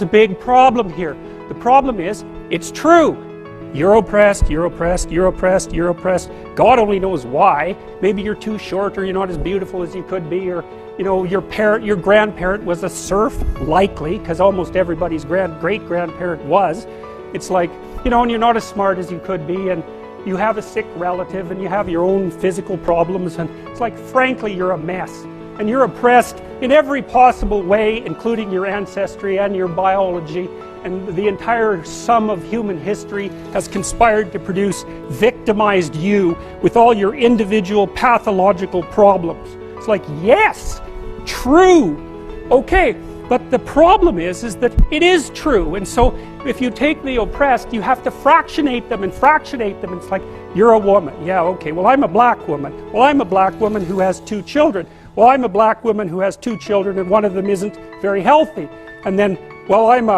a big problem here. The problem is, it's true. You're oppressed, you're oppressed, you're oppressed, you're oppressed. God only knows why. Maybe you're too short, or you're not as beautiful as you could be, or your grandparent was a serf, likely, because almost everybody's great-grandparent was. It's like, and you're not as smart as you could be, and you have a sick relative, and you have your own physical problems, and it's like, frankly, you're a mess. And you're oppressed in every possible way, including your ancestry and your biology, and the entire sum of human history has conspired to produce victimized you with all your individual pathological problems. It's like, yes, true, okay, but the problem is that it is true. And so if you take the oppressed, you have to fractionate them. It's like, you're a woman, yeah, okay, well, I'm a black woman. Well, I'm a black woman who has 2 children. Well, I'm a black woman who has 2 children, and one of them isn't very healthy. And then, well, I'm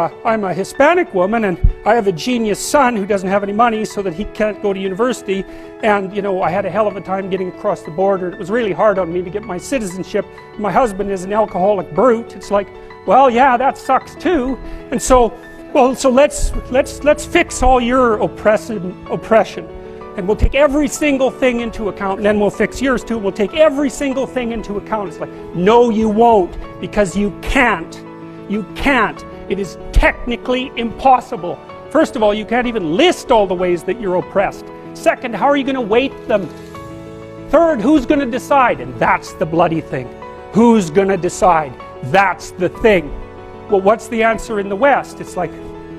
a Hispanic woman, and I have a genius son who doesn't have any money, so that he can't go to university. And I had a hell of a time getting across the border. It was really hard on me to get my citizenship. My husband is an alcoholic brute. It's like, well, yeah, that sucks too. And so, let's fix all your oppression. And we'll take every single thing into account, and then we'll fix yours too. We'll take every single thing into account. It's like, no, you won't, because you can't. You can't. It is technically impossible. First of all, you can't even list all the ways that you're oppressed. Second, how are you going to weight them? Third, who's going to decide? And that's the bloody thing. Who's going to decide? That's the thing. Well, what's the answer in the West? It's like,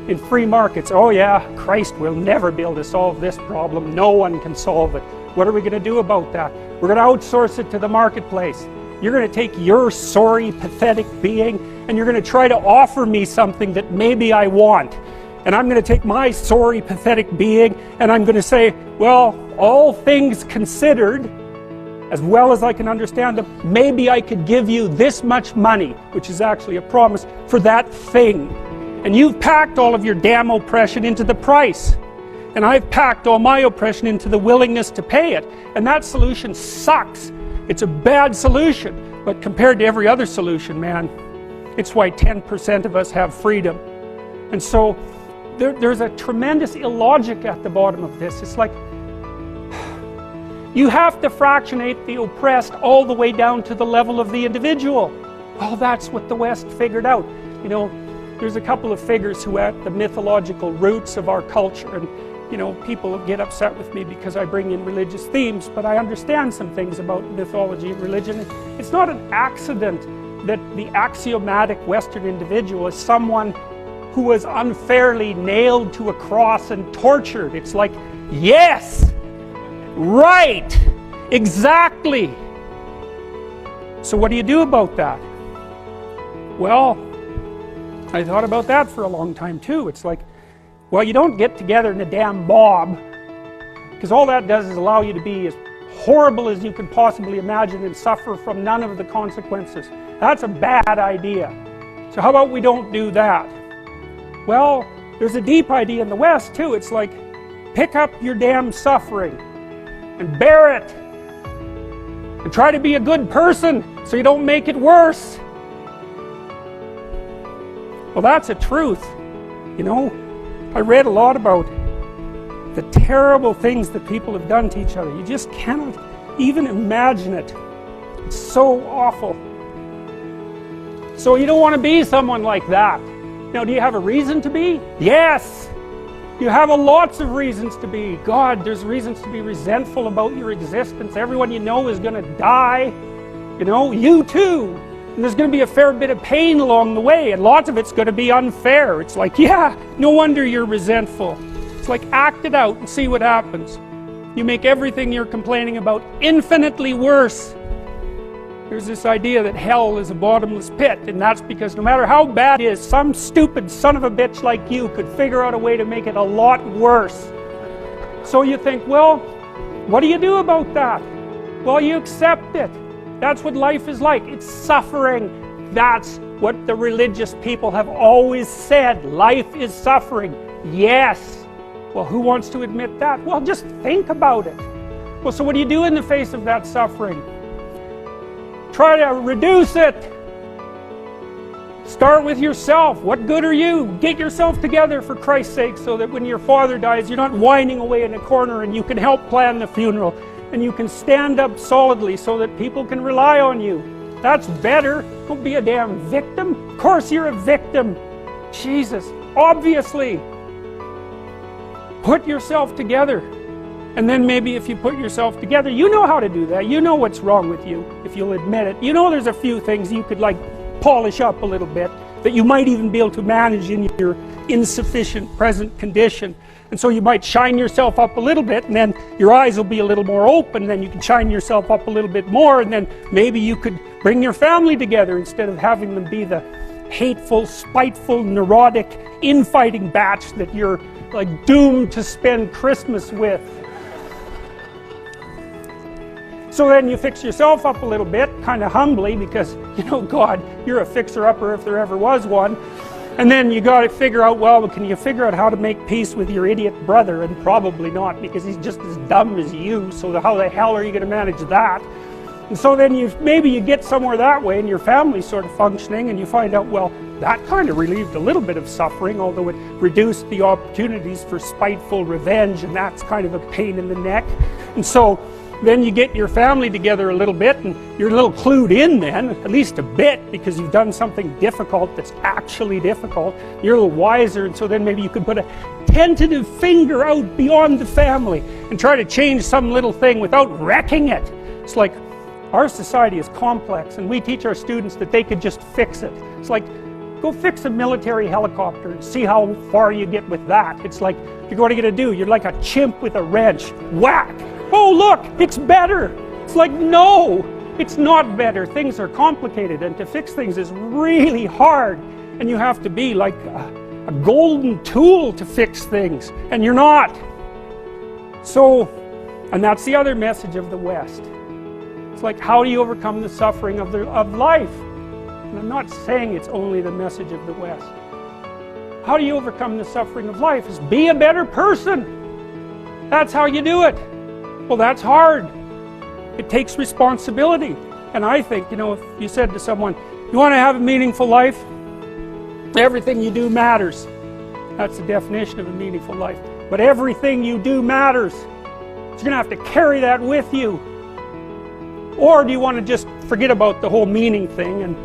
in free markets, oh yeah, Christ, we'll never be able to solve this problem. No one can solve it. What are we going to do about that? We're going to outsource it to the marketplace. You're going to take your sorry, pathetic being, and you're going to try to offer me something that maybe I want. And I'm going to take my sorry, pathetic being, and I'm going to say, well, all things considered, as well as I can understand them, maybe I could give you this much money, which is actually a promise, for that thing. And you've packed all of your damn oppression into the price. And I've packed all my oppression into the willingness to pay it. And that solution sucks. It's a bad solution. But compared to every other solution, man, it's why 10% of us have freedom. And so there's a tremendous illogic at the bottom of this. It's like, you have to fractionate the oppressed all the way down to the level of the individual. Well, that's what the West figured out. There's a couple of figures who are at the mythological roots of our culture, and people get upset with me because I bring in religious themes, but I understand some things about mythology and religion. It's not an accident that the axiomatic Western individual is someone who was unfairly nailed to a cross and tortured. It's like, yes, right, exactly. So what do you do about that? Well, I thought about that for a long time too. It's like, well, you don't get together in a damn mob, because all that does is allow you to be as horrible as you could possibly imagine and suffer from none of the consequences. That's a bad idea. So how about we don't do that? Well, there's a deep idea in the West too. It's like, pick up your damn suffering and bear it and try to be a good person so you don't make it worse. Well, that's a truth. I read a lot about the terrible things that people have done to each other. You just cannot even imagine it. It's so awful. So you don't want to be someone like that. Now, do you have a reason to be? Yes! You have lots of reasons to be. God, there's reasons to be resentful about your existence. Everyone you know is going to die. You too. And there's going to be a fair bit of pain along the way, and lots of it's going to be unfair. It's like, yeah, no wonder you're resentful. It's like, act it out and see what happens. You make everything you're complaining about infinitely worse. There's this idea that hell is a bottomless pit, and that's because no matter how bad it is, some stupid son of a bitch like you could figure out a way to make it a lot worse. So you think, well, what do you do about that? Well, you accept it. That's what life is like. It's suffering. That's what the religious people have always said. Life is suffering. Yes. Well, who wants to admit that? Well, just think about it. Well, so what do you do in the face of that suffering? Try to reduce it. Start with yourself. What good are you? Get yourself together for Christ's sake, so that when your father dies, you're not whining away in a corner, and you can help plan the funeral, and you can stand up solidly so that people can rely on you. That's better. Don't be a damn victim. Of course you're a victim. Jesus, obviously. Put yourself together. And then maybe if you put yourself together, you know how to do that. You know what's wrong with you, if you'll admit it. You know there's a few things you could like polish up a little bit, that you might even be able to manage in your insufficient present condition. And so you might shine yourself up a little bit, and then your eyes will be a little more open, and then you can shine yourself up a little bit more, and then maybe you could bring your family together instead of having them be the hateful, spiteful, neurotic, infighting batch that you're like doomed to spend Christmas with. So then you fix yourself up a little bit, kind of humbly, because, you know, God, you're a fixer-upper if there ever was one. And then you got to figure out, well, can you figure out how to make peace with your idiot brother? And probably not, because he's just as dumb as you, so how the hell are you going to manage that? And so then maybe you get somewhere that way, and your family's sort of functioning, and you find out, well, that kind of relieved a little bit of suffering, although it reduced the opportunities for spiteful revenge, and that's kind of a pain in the neck. And so then you get your family together a little bit, and you're a little clued in then, at least a bit, because you've done something difficult that's actually difficult. You're a little wiser, and so then maybe you could put a tentative finger out beyond the family and try to change some little thing without wrecking it. It's like, our society is complex, and we teach our students that they could just fix it. It's like, go fix a military helicopter and see how far you get with that. It's like, what are you going to do? You're like a chimp with a wrench. Whack! Oh look, it's better. It's like, no, it's not better. Things are complicated, and to fix things is really hard, and you have to be like a golden tool to fix things, and you're not. So, and that's the other message of the West. It's like, how do you overcome the suffering of life? And I'm not saying it's only the message of the West. How do you overcome the suffering of life? Is be a better person. That's how you do it. Well, that's hard. It takes responsibility. And I think, you know, if you said to someone, you want to have a meaningful life? Everything you do matters. That's the definition of a meaningful life. But everything you do matters. So you're going to have to carry that with you. Or do you want to just forget about the whole meaning thing, and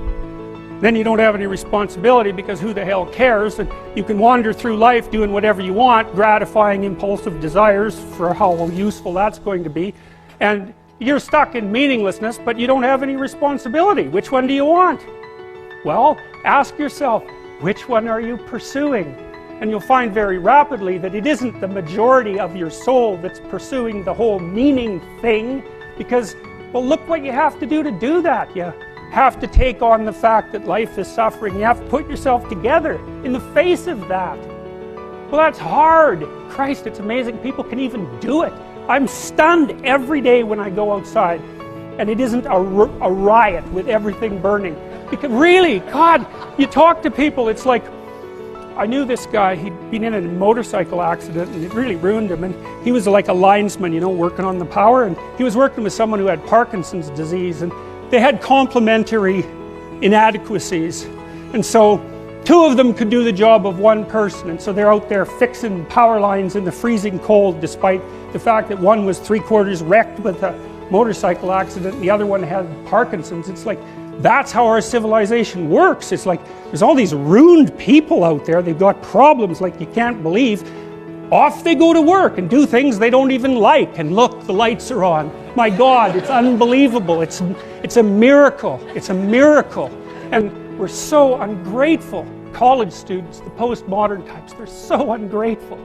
then you don't have any responsibility, because who the hell cares, and you can wander through life doing whatever you want, gratifying impulsive desires for how useful that's going to be, and you're stuck in meaninglessness, but you don't have any responsibility. Which one do you want? Well, ask yourself, which one are you pursuing? And you'll find very rapidly that it isn't the majority of your soul that's pursuing the whole meaning thing, because, well, look what you have to do that. You have to take on the fact that life is suffering. You have to put yourself together in the face of that. Well, that's hard. Christ, it's amazing people can even do it. I'm stunned every day when I go outside, and it isn't a riot with everything burning. Because really, God, you talk to people, it's like, I knew this guy, he'd been in a motorcycle accident, and it really ruined him, and he was like a linesman, you know, working on the power, and he was working with someone who had Parkinson's disease, and they had complementary inadequacies, and so two of them could do the job of one person, and so they're out there fixing power lines in the freezing cold, despite the fact that one was 3/4 wrecked with a motorcycle accident and the other one had Parkinson's. It's like, that's how our civilization works. It's like, there's all these ruined people out there, they've got problems like you can't believe. Off they go to work and do things they don't even like, and look, the lights are on. My God, it's unbelievable. It's a miracle. It's a miracle. And we're so ungrateful. College students, the postmodern types, they're so ungrateful.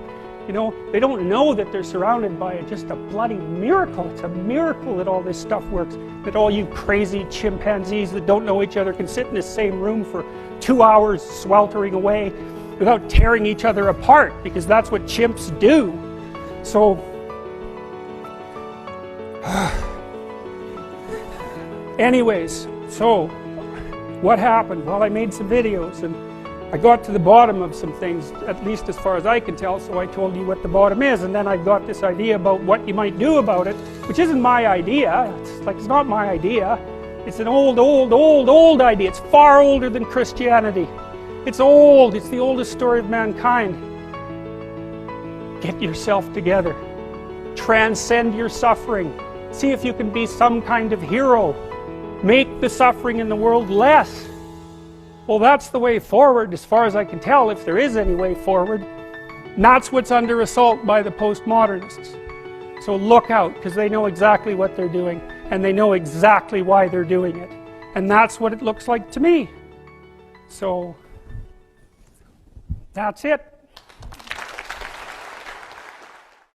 You know, they don't know that they're surrounded by just a bloody miracle. It's a miracle that all this stuff works, that all you crazy chimpanzees that don't know each other can sit in the same room for 2 hours sweltering away without tearing each other apart, because that's what chimps do. So, anyways, so what happened? Well, I made some videos, and I got to the bottom of some things, at least as far as I can tell, so I told you what the bottom is, and then I got this idea about what you might do about it, which isn't my idea. It's not my idea. It's an old idea. It's far older than Christianity. It's old. It's the oldest story of mankind. Get yourself together. Transcend your suffering. See if you can be some kind of hero. Make the suffering in the world less. Well, that's the way forward, as far as I can tell, if there is any way forward. And that's what's under assault by the postmodernists. So look out, because they know exactly what they're doing, and they know exactly why they're doing it. And that's what it looks like to me. So, that's it.